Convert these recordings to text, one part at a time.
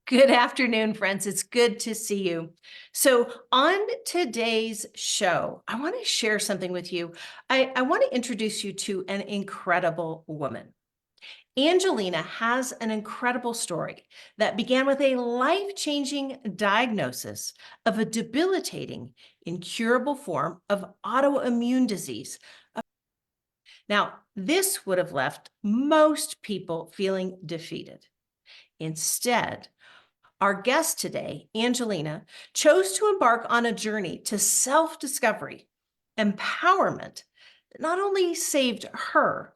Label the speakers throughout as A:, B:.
A: Good afternoon, friends. It's good to see you. So, on today's show, I want to share something with you. I want to introduce you to an incredible woman. Angelina has an incredible story that began with a life-changing diagnosis of a debilitating, incurable form of autoimmune disease. Now, this would have left most people feeling defeated. Instead, our guest today, Angelina, chose to embark on a journey to self-discovery, empowerment that not only saved her,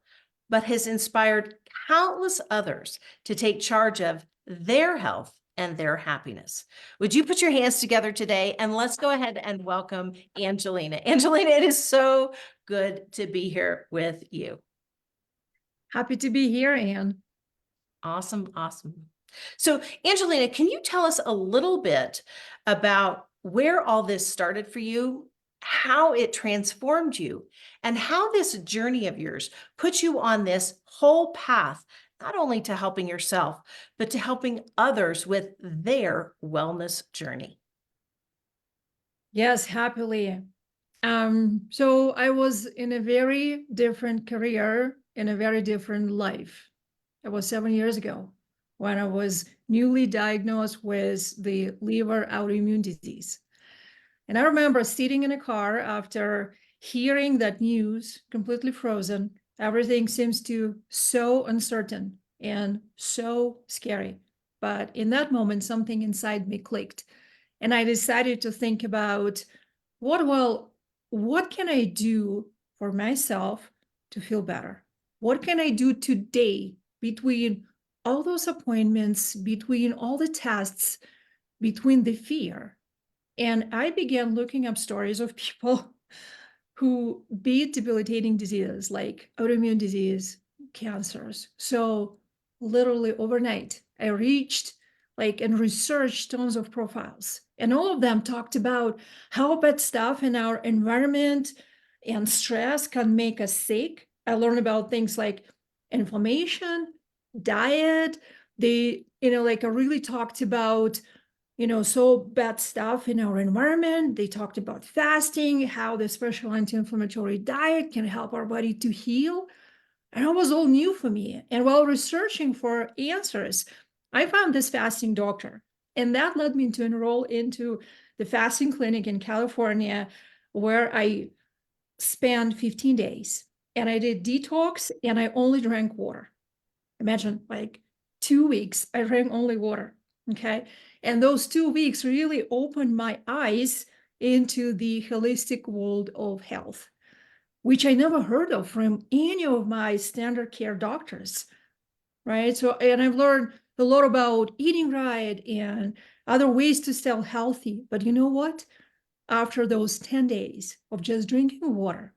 A: but has inspired countless others to take charge of their health and their happiness. Would you put your hands together today and let's go ahead and welcome Angelina. Angelina, it is so good to be here with you.
B: Happy to be here, Ann.
A: Awesome, awesome. So, Angelina, can you tell us a little bit about where all this started for you, how it transformed you, and how this journey of yours put you on this whole path, not only to helping yourself, but to helping others with their wellness journey?
B: Yes, happily. So I was in a very different career, in a very different life. It was 7 years ago when I was newly diagnosed with the liver autoimmune disease. And I remember sitting in a car after hearing that news, completely frozen. Everything seems to so uncertain and so scary. But in that moment, something inside me clicked. And I decided to think about what can I do for myself to feel better? What can I do today between all those appointments, between all the tests, between the fear? And I began looking up stories of people who beat debilitating diseases like autoimmune disease, cancers. So literally overnight, I reached and researched tons of profiles. And all of them talked about how bad stuff in our environment and stress can make us sick. I learned about things like inflammation, diet. I really talked about so bad stuff in our environment. They talked about fasting, how the special anti-inflammatory diet can help our body to heal. And it was all new for me. And while researching for answers, I found this fasting doctor. And that led me to enroll into the fasting clinic in California, where I spent 15 days. And I did detox and I only drank water. Imagine 2 weeks, I drank only water. Okay. And those 2 weeks really opened my eyes into the holistic world of health, which I never heard of from any of my standard care doctors, right? So, and I've learned a lot about eating right and other ways to stay healthy. But you know what? After those 10 days of just drinking water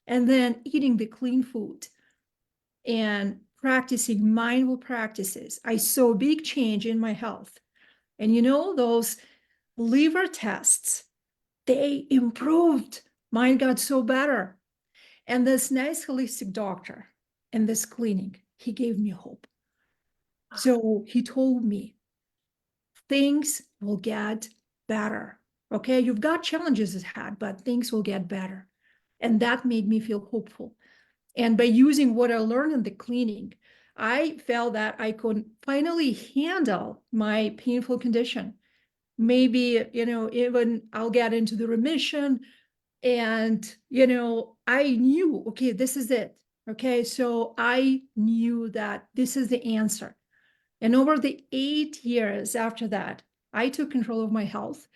B: and then eating the clean food and practicing mindful practices, I saw a big change in my health. And those liver tests, they improved. Mine got so better. And this nice holistic doctor in this clinic, he gave me hope. So he told me things will get better. Okay, you've got challenges ahead, but things will get better. And that made me feel hopeful. And by using what I learned in the clinic, I felt that I could finally handle my painful condition. Maybe, even I'll get into the remission. And, I knew, okay, this is it. Okay, so I knew that this is the answer. And over the 8 years after that, I took control of my health.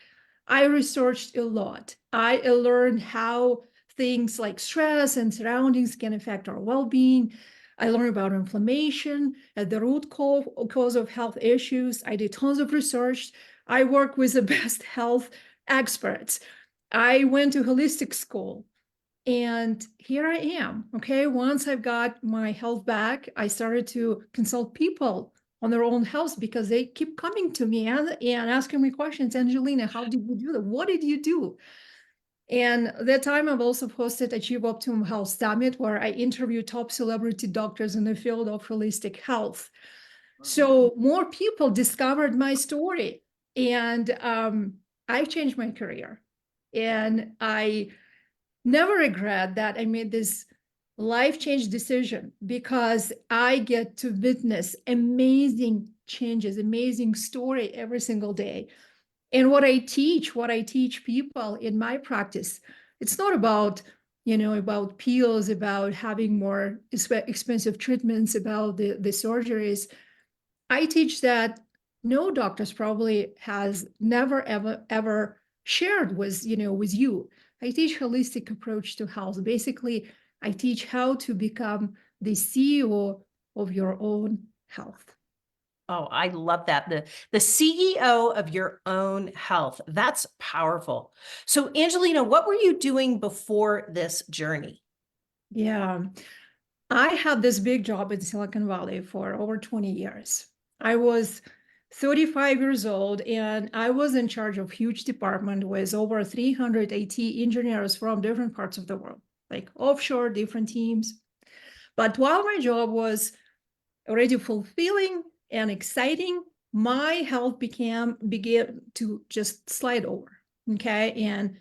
B: I researched a lot. I learned how things like stress and surroundings can affect our well-being. I learned about inflammation at the root cause of health issues. I did tons of research. I work with the best health experts. I went to holistic school. And here I am. Okay. Once I've got my health back, I started to consult people on their own health because they keep coming to me and asking me questions. Angelina, how did you do that? What did you do? And that time I've also hosted Achieve Optimum Health Summit, where I interview top celebrity doctors in the field of holistic health. So more people discovered my story, and I changed my career. And I never regret that I made this life change decision, because I get to witness amazing changes, amazing story every single day. And what I teach people in my practice, it's not about, about pills, about having more expensive treatments, about the surgeries. I teach that no doctors probably has never ever shared with with you. I teach holistic approach to health. Basically, I teach how to become the CEO of your own health.
A: Oh, I love that. The CEO of your own health. That's powerful. So, Angelina, what were you doing before this journey?
B: Yeah, I had this big job in Silicon Valley for over 20 years. I was 35 years old, and I was in charge of huge department with over 300 IT engineers from different parts of the world, like offshore, different teams. But while my job was already fulfilling and exciting, my health began to just slide over. Okay. And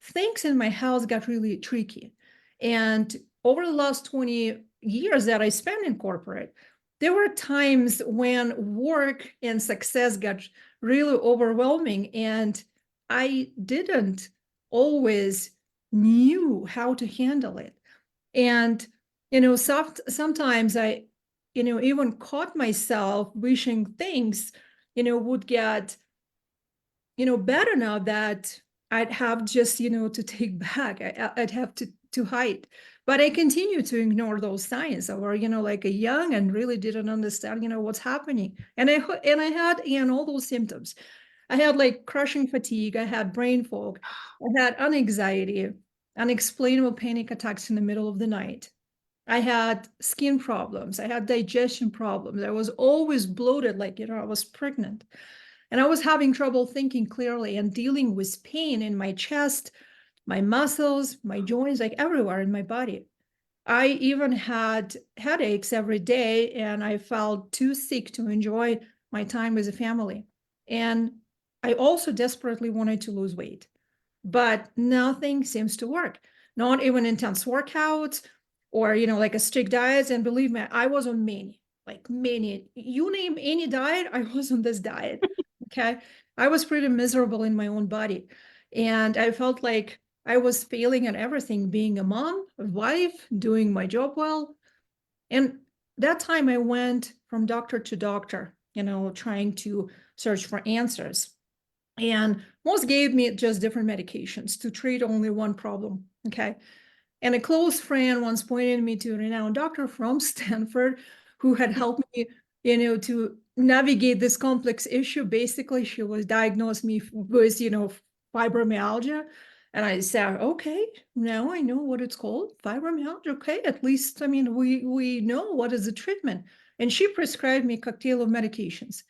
B: things in my health got really tricky. And over the last 20 years that I spent in corporate, there were times when work and success got really overwhelming, and I didn't always knew how to handle it. And sometimes I even caught myself wishing things would get better, now that I'd have just to take back. I'd have to hide, but I continue to ignore those signs. Or like a young and really didn't understand what's happening. And I had all those symptoms. I had like crushing fatigue, I had brain fog, I had anxiety, unexplainable panic attacks in the middle of the night. I had skin problems. I had digestion problems. I was always bloated, like, I was pregnant. And I was having trouble thinking clearly and dealing with pain in my chest, my muscles, my joints, like everywhere in my body. I even had headaches every day, and I felt too sick to enjoy my time with the family. And I also desperately wanted to lose weight, but nothing seems to work. Not even intense workouts or, like a strict diet. And believe me, I was on many, like many, you name any diet, I was on this diet. Okay. I was pretty miserable in my own body. And I felt like I was failing at everything, being a mom, a wife, doing my job well. And that time I went from doctor to doctor, trying to search for answers. And most gave me just different medications to treat only one problem. Okay. And a close friend once pointed me to a renowned doctor from Stanford who had helped me, to navigate this complex issue. Basically, she was diagnosed me with, fibromyalgia. And I said, okay, now I know what it's called, fibromyalgia. Okay, at least, I mean, we know what is the treatment. And she prescribed me a cocktail of medications,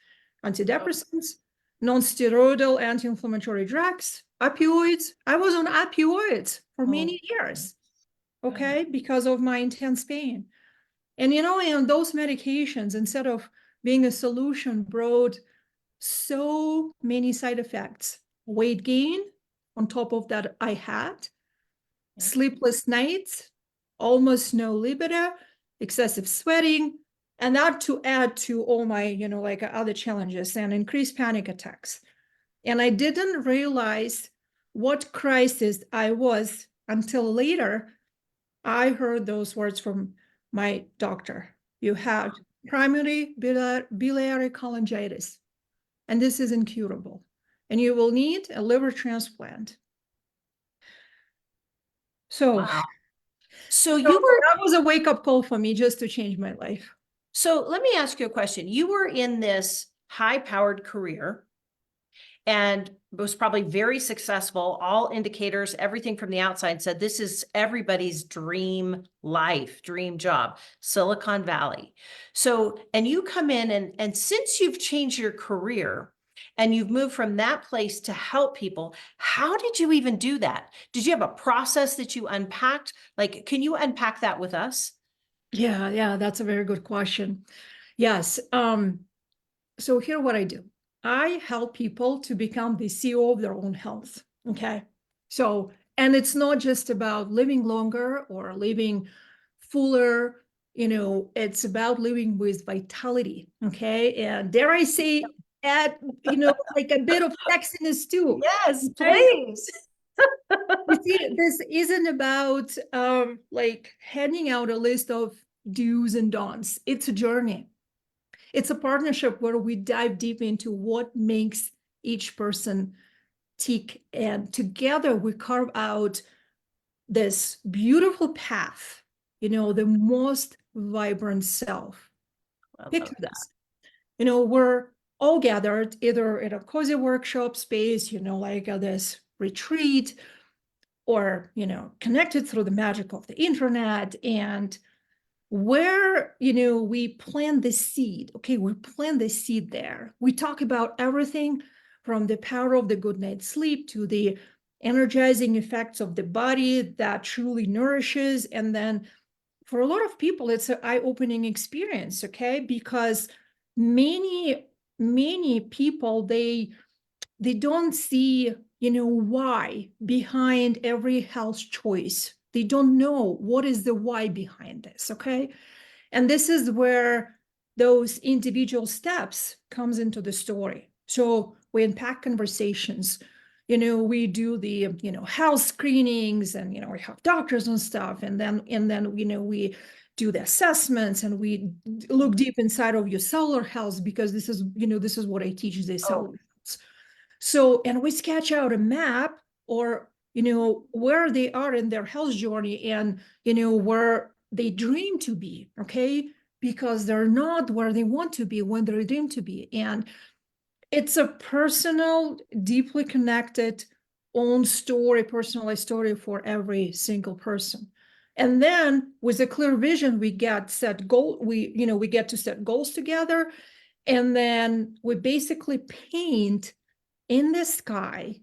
B: antidepressants, non-steroidal anti-inflammatory drugs, opioids. I was on opioids for
A: Oh,
B: many years, okay, because of my intense pain. And and those medications, instead of being a solution, brought so many side effects. Weight gain, on top of that, I had
A: yeah.
B: sleepless nights, almost no libido, excessive sweating, and that to add to all my, like other challenges and increased panic attacks. And I didn't realize what crisis I was until later I heard those words from my doctor. You have primary biliary cholangitis, and this is incurable, and you will need a liver transplant. So,
A: Wow. So
B: so
A: you were,
B: that was a wake-up call for me, just to change my life.
A: so let me ask you a question. You were in this high-powered career and was probably very successful. All indicators, everything from the outside said this is everybody's dream life, dream job, Silicon Valley. So, and you come in and since you've changed your career and you've moved from that place to help people, how did you even do that? Did you have a process that you unpacked? Like, can you unpack that with us?
B: Yeah, that's a very good question. Yes. So here what I do. I help people to become the CEO of their own health. Okay. So, and it's not just about living longer or living fuller, it's about living with vitality. Okay. And dare I say, add, like a bit of sexiness too.
A: Yes,
B: Okay.
A: please.
B: You see, this isn't about like handing out a list of do's and don'ts. It's a journey. It's a partnership where we dive deep into what makes each person tick, and together we carve out this beautiful path, the most vibrant self.
A: I love
B: Picture this. We're all gathered either in a cozy workshop space, like this retreat, or, connected through the magic of the internet, and where we plant the seed. Okay, we plant the seed there. We talk about everything from the power of the good night's sleep to the energizing effects of the body that truly nourishes. And then for a lot of people, it's an eye-opening experience. Okay, because many people, they don't see why behind every health choice. They don't know what is the why behind this. Okay, and this is where those individual steps comes into the story. So we unpack conversations, we do the health screenings, and we have doctors and stuff, and then we do the assessments, and we look deep inside of your cellular health, because this is what I teach, the cellular
A: Oh,
B: health. So, and we sketch out a map, or, where they are in their health journey, and, where they dream to be, okay? Because they're not where they want to be when they dream to be. And it's a personal, deeply connected own story, personalized story for every single person. And then with a clear vision, we get we get to set goals together. And then we basically paint in the sky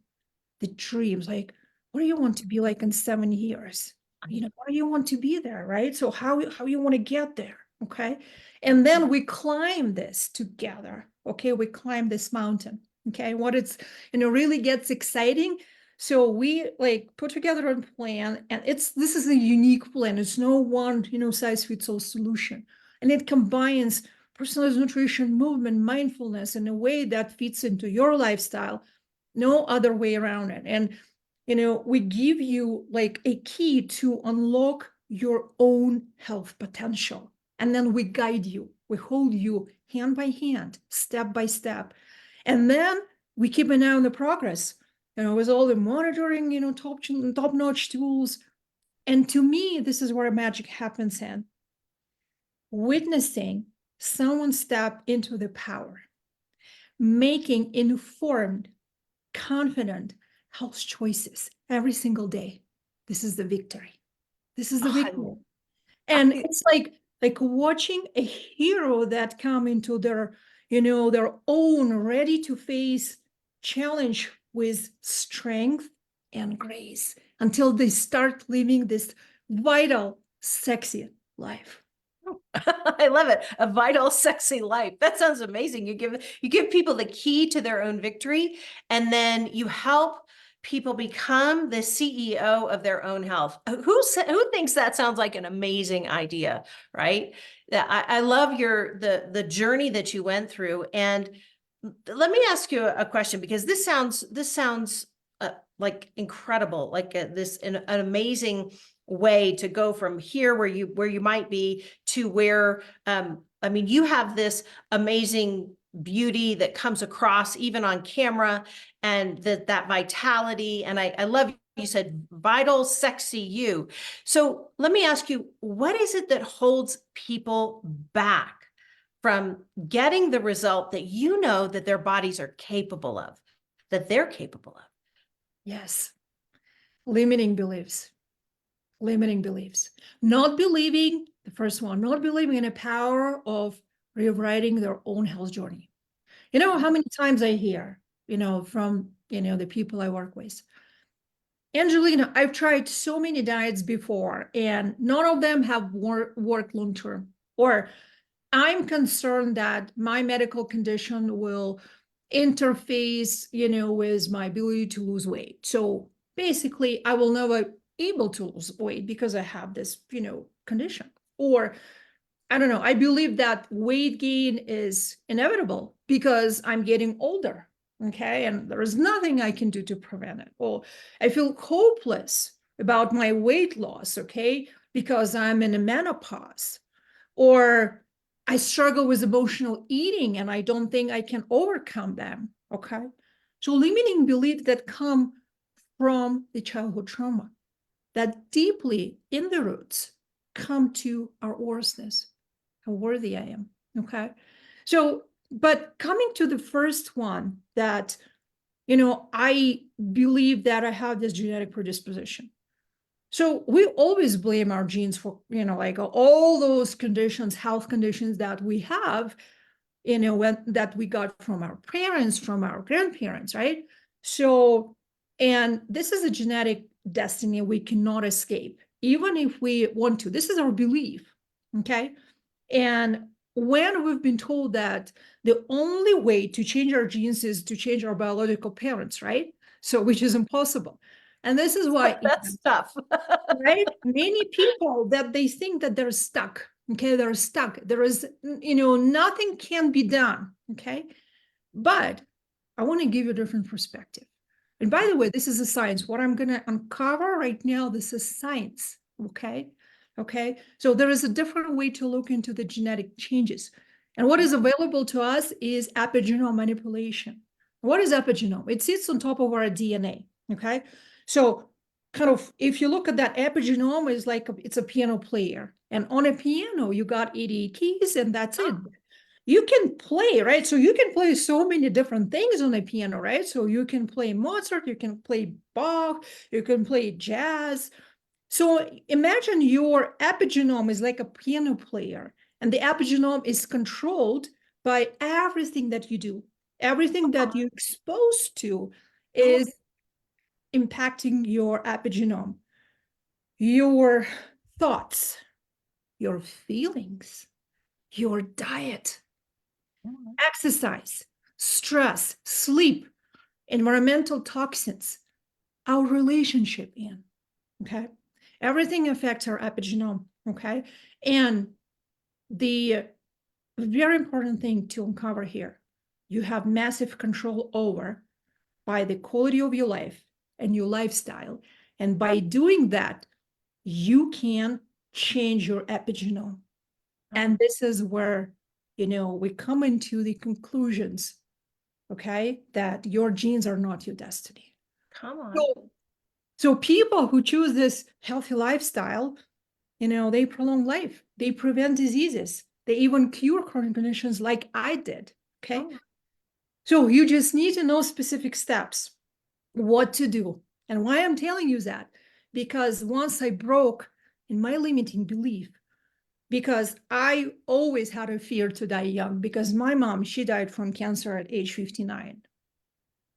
B: the dreams, like, what do you want to be like in 7 years? What do you want to be there, right? So how you want to get there, okay? And then we climb this together, okay? We climb this mountain, okay? What it's really gets exciting. So we like put together a plan, and this is a unique plan. It's no one size fits all solution, and it combines personalized nutrition, movement, mindfulness in a way that fits into your lifestyle. No other way around it. And we give you like a key to unlock your own health potential, and then we guide you, we hold you hand by hand, step by step, and then we keep an eye on the progress, with all the monitoring, top notch tools. And to me, this is where magic happens, in witnessing someone step into the power, making informed, confident health choices every single day. This is the victory. This is the victory. And it's like watching a hero that come into their own, ready to face challenge with strength and grace, until they start living this vital, sexy life.
A: I love it. A vital, sexy life. That sounds amazing. You give people the key to their own victory, and then you help people become the CEO of their own health. Who thinks that sounds like an amazing idea, right? I love the journey that you went through. And let me ask you a question, because this sounds like incredible, like an amazing way to go from here where you might be to where I mean, you have this amazing beauty that comes across even on camera, and that vitality. And I love you said vital, sexy you. So let me ask you, what is it that holds people back from getting the result that that their bodies are capable of, that they're capable of?
B: Yes, limiting beliefs. Limiting beliefs. Not believing, the first one, not believing in the power of rewriting their own health journey. You know how many times I hear, from, the people I work with, Angelina, I've tried so many diets before, and none of them have worked long term. Or I'm concerned that my medical condition will interface, with my ability to lose weight. So basically, I will never able to lose weight because I have this, condition. Or I don't know, I believe that weight gain is inevitable because I'm getting older. Okay. And there is nothing I can do to prevent it. Or I feel hopeless about my weight loss. Okay. Because I'm in a menopause. Or I struggle with emotional eating and I don't think I can overcome them. Okay. So limiting beliefs that come from the childhood trauma that deeply in the roots come to our worthlessness, how worthy I am. Okay. So, but coming to the first one that, I believe that I have this genetic predisposition. So we always blame our genes for, like all those conditions, health conditions that we have, that we got from our parents, from our grandparents, right? So, and this is a genetic destiny we cannot escape, even if we want to. This is our belief, okay? And when we've been told that the only way to change our genes is to change our biological parents, right? So, which is impossible. And this is why
A: That's tough.
B: right? Many people that they think that they're stuck. Okay, they're stuck. There is, nothing can be done. Okay, but I want to give you a different perspective. And by the way, this is a science. What I'm going to uncover right now, this is science. Okay, okay. So there is a different way to look into the genetic changes. And what is available to us is epigenome manipulation. What is epigenome? It sits on top of our DNA. Okay, so kind of if you look at that epigenome is like it's a piano player, and on a piano you got 88 keys and that's it. You can play, right? So you can play so many different things on a piano, right? So you can play Mozart, you can play Bach, you can play jazz. So imagine your epigenome is like a piano player, and the epigenome is controlled by everything that you do. Everything that you're exposed to is impacting your epigenome, your thoughts, your feelings, your diet, exercise, stress, sleep, environmental toxins, our relationship in, okay? Everything affects our epigenome, okay? And the very important thing to uncover here, you have massive control over by the quality of your life and your lifestyle. And by doing that, you can change your epigenome. And this is where, we come into the conclusions, okay, that your genes are not your destiny.
A: Come on.
B: So people who choose this healthy lifestyle, they prolong life, they prevent diseases, they even cure chronic conditions like I did, okay? So you just need to know specific steps, what to do. And why I'm telling you that, because once I broke in my limiting belief, because I always had a fear to die young, because my mom, she died from cancer at age 59,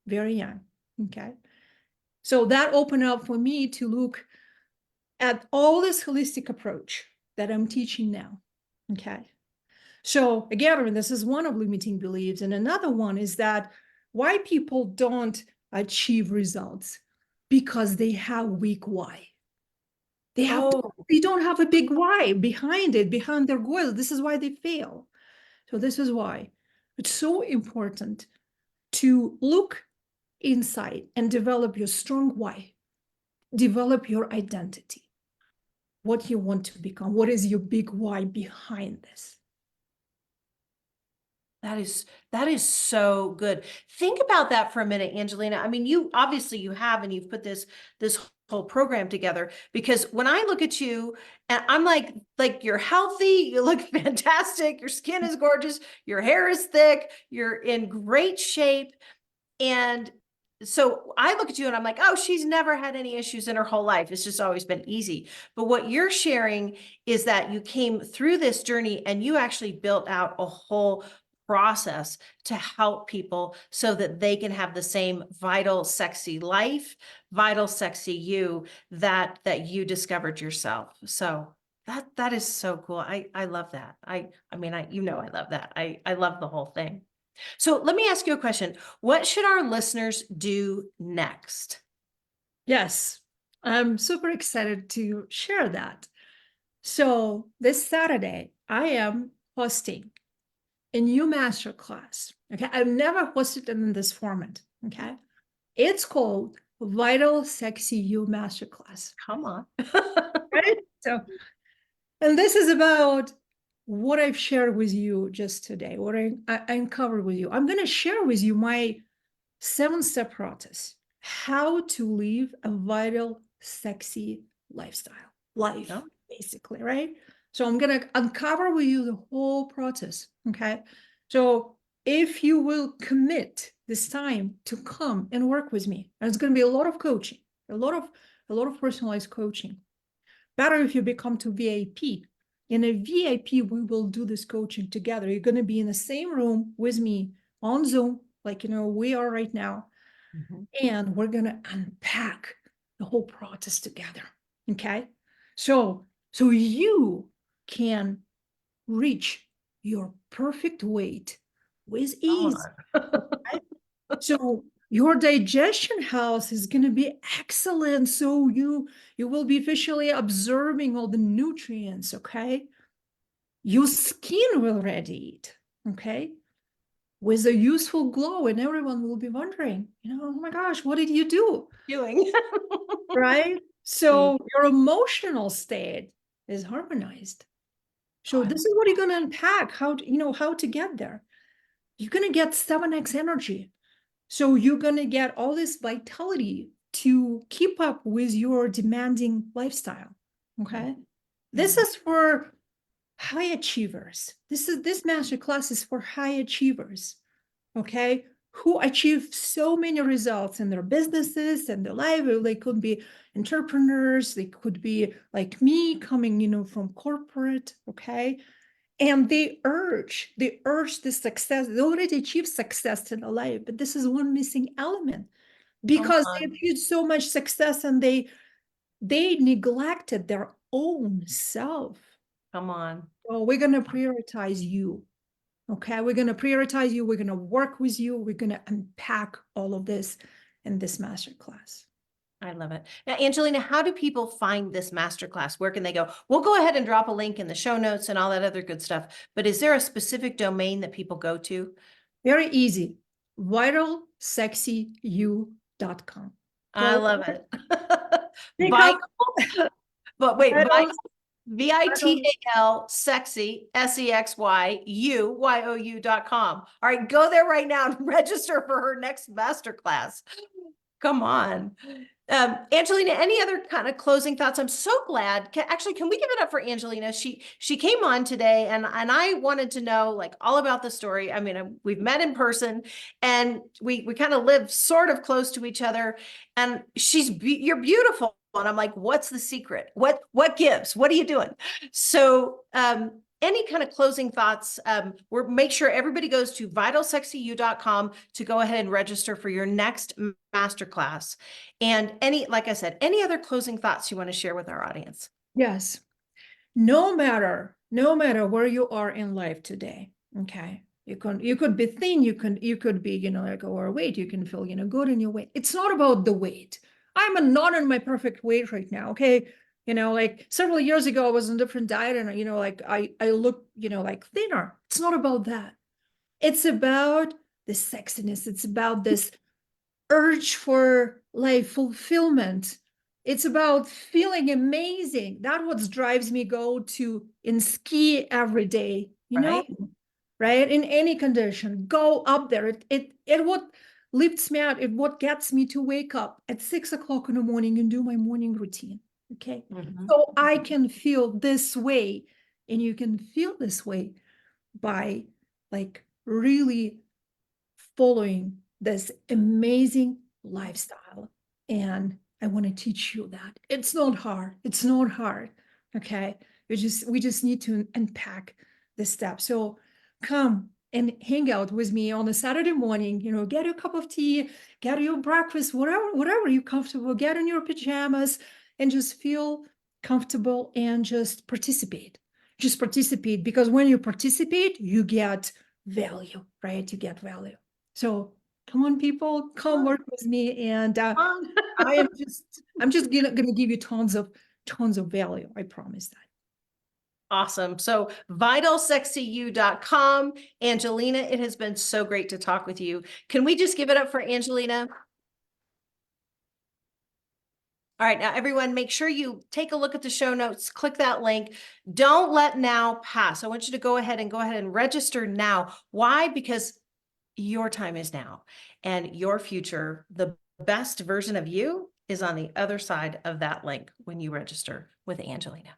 B: very young, okay? So that opened up for me to look at all this holistic approach that I'm teaching now, okay? So again, this is one of limiting beliefs. And another one is that why people don't achieve results, because they have weak why. They don't have a big why behind it, behind their goal. This is why they fail. So this is why it's so important to look inside and develop your strong why, develop your identity, what you want to become, what is your big why behind this.
A: That is so good. Think about that for a minute, Angelina. I mean, you obviously you have, and you've put this whole program together, because when I look at you and I'm like you're healthy, you look fantastic, your skin is gorgeous, your hair is thick, you're in great shape. And so I look at you and I'm like, oh, she's never had any issues in her whole life. It's just always been easy. But what you're sharing is that you came through this journey and you actually built out a whole process to help people so that they can have the same vital, sexy life, vital, sexy you that you discovered yourself. So That is so cool. I love that. I mean, I love that. I love the whole thing. So let me ask you a question. What should our listeners do next?
B: Yes, I'm super excited to share that. So this Saturday, I am hosting a new masterclass. Okay, I've never hosted it in this format. Okay, it's called Vital Sexy You Masterclass.
A: Come on.
B: Right? So, and this is about what I've shared with you just today, what I uncovered with you. I'm going to share with you my 7-step process, how to live a vital, sexy life,
A: No?
B: basically, right? So I'm going to uncover with you the whole process. Okay. So if you will commit this time to come and work with me, and it's going to be a lot of coaching, a lot of personalized coaching. Better if you become to VIP. In a VIP, we will do this coaching together. You're going to be in the same room with me on Zoom, like we are right now,
A: Mhm.
B: and we're going to unpack the whole process together. Okay, so you can reach your perfect weight with
A: Come
B: ease.
A: on.
B: Right? So your digestion health is going to be excellent. So you will be visually absorbing all the nutrients. Okay, your skin will radiate. Okay, with a useful glow, and everyone will be wondering, oh my gosh, what did you do?
A: Doing.
B: Right?
A: Mm.
B: So your emotional state is harmonized.
A: Oh,
B: So this is what you're going to unpack. How to get there. You're going to get 7x energy. So you're going to get all this vitality to keep up with your demanding lifestyle. Okay. This
A: Mhm.
B: is for high achievers. This master class is for high achievers. Okay. Who achieve so many results in their businesses and their life. They could be entrepreneurs. They could be like me coming, from corporate. Okay. And they urge the success. They already achieved success in their life, but this is one missing element
A: Come
B: because they
A: on.
B: achieved so much success and they neglected their own self.
A: Come on.
B: So we're gonna prioritize you. Okay, we're gonna prioritize you. We're gonna work with you. We're gonna unpack all of this in this master class.
A: I love it. Now, Angelina, how do people find this masterclass? Where can they go? We'll go ahead and drop a link in the show notes and all that other good stuff. But is there a specific domain that people go to?
B: Very easy. Vitalsexyu.com.
A: I
B: Go
A: love it.
B: become
A: Vital, but wait,
B: vital,
A: vital,
B: vital.
A: VITAL, sexy, SEXYU, YOU.com. All right, go there right now and register for her next masterclass. Come on. Angelina, any other kind of closing thoughts? I'm so glad. Actually, can we give it up for Angelina? She came on today, and I wanted to know like all about the story. I mean, we've met in person, and we kind of live sort of close to each other. And you're beautiful, and I'm like, what's the secret? What gives? What are you doing? So, any kind of closing thoughts? Make sure everybody goes to vitalsexyu.com to go ahead and register for your next masterclass. And like I said, any other closing thoughts you want to share with our audience?
B: Yes. No matter where you are in life today, okay. You could be thin, you could be, like overweight, you can feel, good in your weight. It's not about the weight. I'm not in my perfect weight right now, okay. Like several years ago, I was on a different diet and like I look, like thinner. It's not about that. It's about the sexiness. It's about this urge for life fulfillment. It's about feeling amazing. That's what drives me go to and ski every day,
A: Right?
B: right? In any condition, go up there. It what lifts me out. It what gets me to wake up at 6 o'clock in the morning and do my morning routine. Okay.
A: Mhm.
B: So I can feel this way, and you can feel this way by like really following this amazing lifestyle. And I want to teach you that. It's not hard. It's not hard. Okay. We just need to unpack the steps. So come and hang out with me on a Saturday morning, get a cup of tea, get your breakfast, whatever you're comfortable, get in your pajamas and just feel comfortable and just participate. Just participate, because when you participate, you get value, right? You get value. So come on, people, come work with me, and I'm just gonna give you tons of value. I promise that.
A: Awesome. So vitalsexyu.com. Angelina, it has been so great to talk with you. Can we just give it up for Angelina? All right, now everyone, make sure you take a look at the show notes, click that link. Don't let now pass. I want you to go ahead and register now. Why? Because your time is now, and your future, the best version of you, is on the other side of that link when you register with Angelina.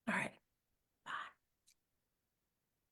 A: All right.